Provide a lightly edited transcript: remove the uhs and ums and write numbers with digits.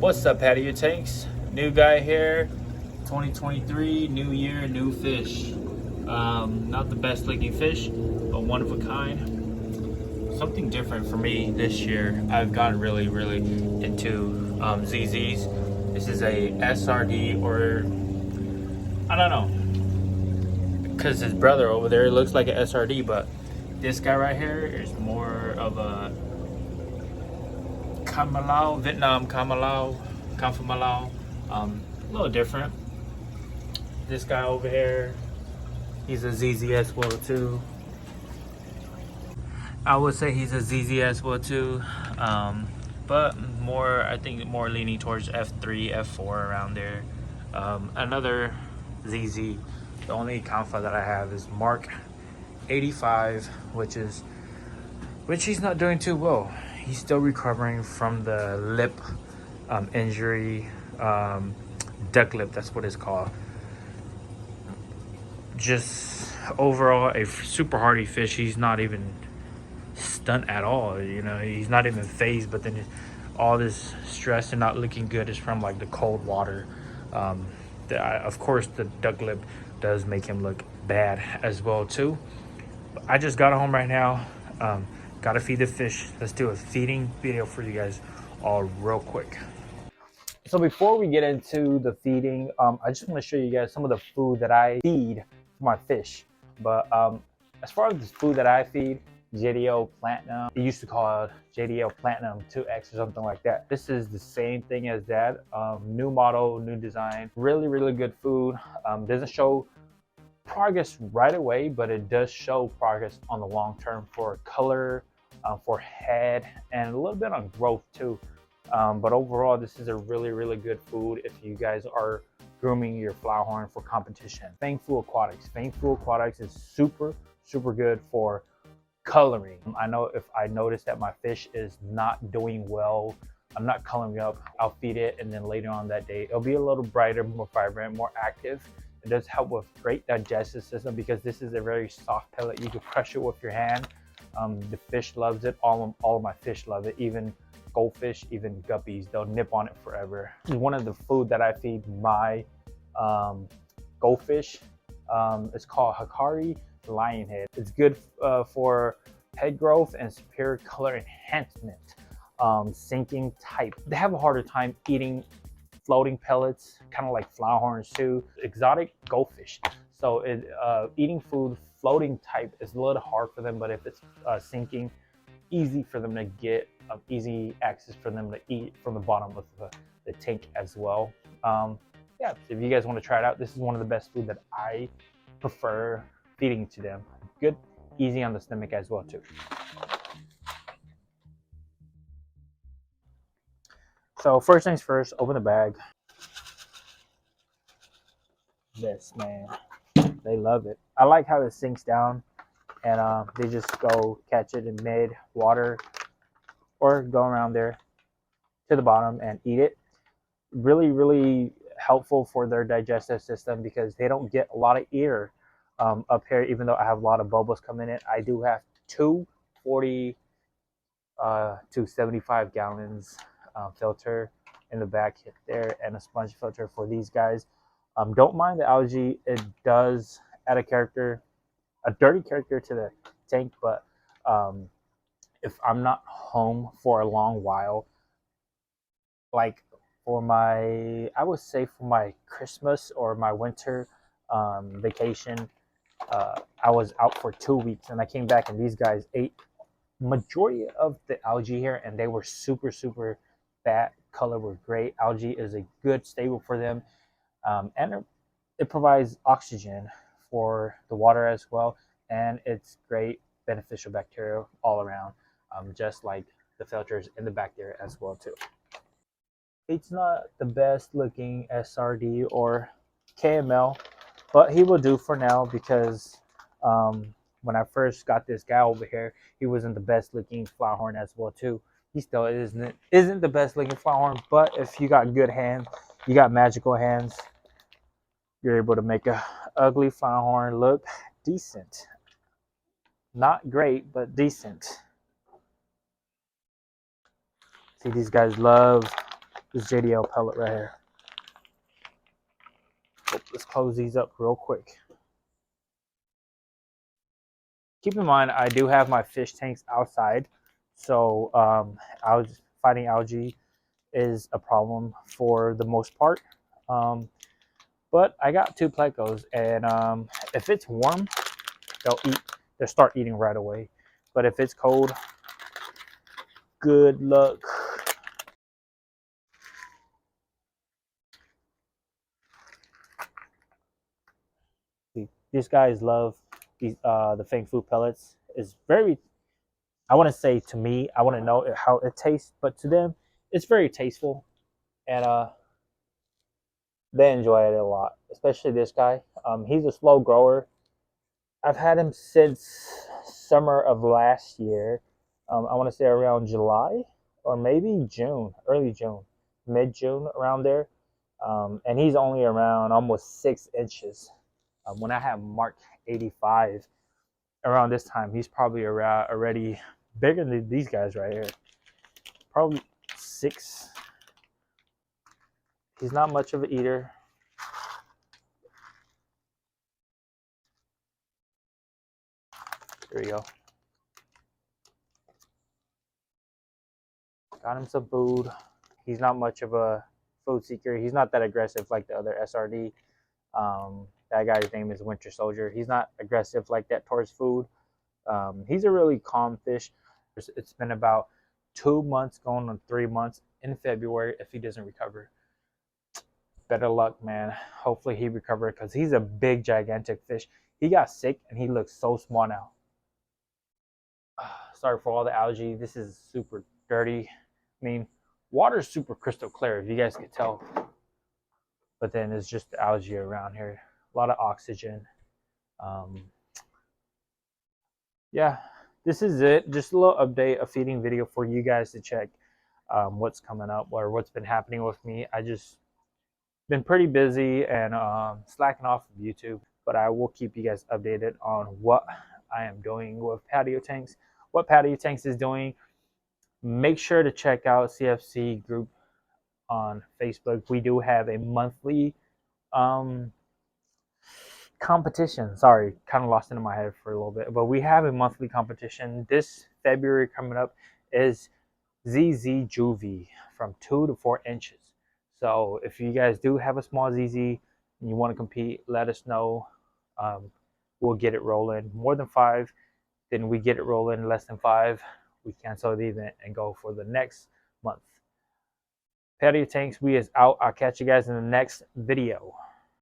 What's up, patio tanks? New guy here. 2023, new year, new fish. Not the best looking fish, but one of a kind. Something different for me this year. I've gotten really into ZZs. This is a SRD, or I don't know, because his brother over there looks like an SRD, but this guy right here is more of a Kamalau, Vietnam Kamalau, Kamfamalau. A little different. This guy over here, he's a ZZ as well too. I would say he's a ZZ as well too, but more, I think more leaning towards F3, F4 around there. Another ZZ, the only Kamfa that I have is Mark 85, which he's not doing too well. He's still recovering from the lip injury, duck lip, that's what it's called. Just overall a super hardy fish. He's not even stunned at all, you know, he's not even phased, but then all this stress and not looking good is from like the cold water. Of course the duck lip does make him look bad as well too. I just got home right now. Gotta feed the fish. Let's do a feeding video for you guys all real quick. So before we get into the feeding, I just want to show you guys some of the food that I feed for my fish. But as far as the food that I feed, JDO Platinum, it used to call it JDO Platinum 2X or something like that. This is the same thing as that. New model, new design, really good food. Doesn't show progress right away, but it does show progress on the long term for color, for head, and a little bit on growth too. But overall, this is a really good food if you guys are grooming your Flowerhorn for competition. Fangfu Aquatics. Fangfu Aquatics is super good for coloring. I know if I notice that my fish is not doing well, I'm not coloring up, I'll feed it, and then later on that day, it'll be a little brighter, more vibrant, more active. It does help with great digestive system because this is a very soft pellet. You can crush it with your hand. The fish loves it. All of my fish love it. Even goldfish, even guppies, they'll nip on it forever. This is one of the food that I feed my goldfish. It's called Hikari Lionhead. It's good for head growth and superior color enhancement. Sinking type. They have a harder time eating floating pellets, kind of like Flowerhorns too. Exotic goldfish. So eating food floating type is a little hard for them, but if it's sinking, easy for them to get, easy access for them to eat from the bottom of the tank as well. Yeah, so if you guys want to try it out, this is one of the best food that I prefer feeding to them. Good, easy on the stomach as well too. So first things first, open the bag. This, man, they love it. I like how it sinks down and they just go catch it in mid water or go around there to the bottom and eat it. Really helpful for their digestive system because they don't get a lot of air up here. Even though I have a lot of bubbles coming in, I do have two 40 to 75 gallons filter in the back there and a sponge filter for these guys. Don't mind the algae. It does add a dirty character to the tank, but if I'm not home for a long while, like I would say for my Christmas or my winter vacation, I was out for 2 weeks and I came back and these guys ate majority of the algae here and they were super fat. Color were great. Algae is a good staple for them, and it provides oxygen for the water as well, and it's great beneficial bacteria all around, just like the filters in the back there as well too. It's not the best looking SRD or KML, but he will do for now because when I first got this guy over here, he wasn't the best looking Flowerhorn as well too. He still isn't the best looking Flowerhorn, but if you got good hands, you got magical hands, you're able to make a ugly Flowerhorn look decent. Not great, but decent. See, these guys love This JDL pellet right here. Oh, let's close these up real quick. Keep in mind, I do have my fish tanks outside, so fighting algae is a problem for the most part. But I got 2 plecos, and if it's warm, they'll start eating right away. But if it's cold, good luck. These guys love the Fang Food pellets. It's very, I want to say, to me, I want to know how it tastes, but to them, it's very tasteful, and they enjoy it a lot. Especially this guy. He's a slow grower. I've had him since summer of last year. I want to say around July or maybe June, early June, mid June, around there. And he's only around almost 6 inches. When I have Mark 85 around this time, he's probably around already bigger than these guys right here. Probably 6. He's not much of an eater. There we go. Got him some food. He's not much of a food seeker. He's not that aggressive like the other SRD. That guy's name is Winter Soldier. He's not aggressive like that towards food. He's a really calm fish. It's been about 2 months going on 3 months in February if he doesn't recover. Better luck, man. Hopefully he recovers because he's a big, gigantic fish. He got sick and he looks so small now. Sorry for all the algae. This is super dirty. I mean, water is super crystal clear, if you guys could tell. But then it's just the algae around here. A lot of oxygen. Yeah, this is it. Just a little update, a feeding video for you guys to check what's coming up or what's been happening with me. I just been pretty busy and slacking off of YouTube, but I will keep you guys updated on what I am doing with Patio Tanks, what Patio Tanks is doing. Make sure to check out CFC group on Facebook. We do have a monthly competition. Sorry, kind of lost into my head for a little bit, but we have a monthly competition. This February coming up is ZZ Juvie from 2 to 4 inches. So if you guys do have a small ZZ and you want to compete, let us know. We'll get it rolling. More than 5, then we get it rolling. Less than 5, we cancel the event and go for the next month. Patio Tanks, we is out. I'll catch you guys in the next video.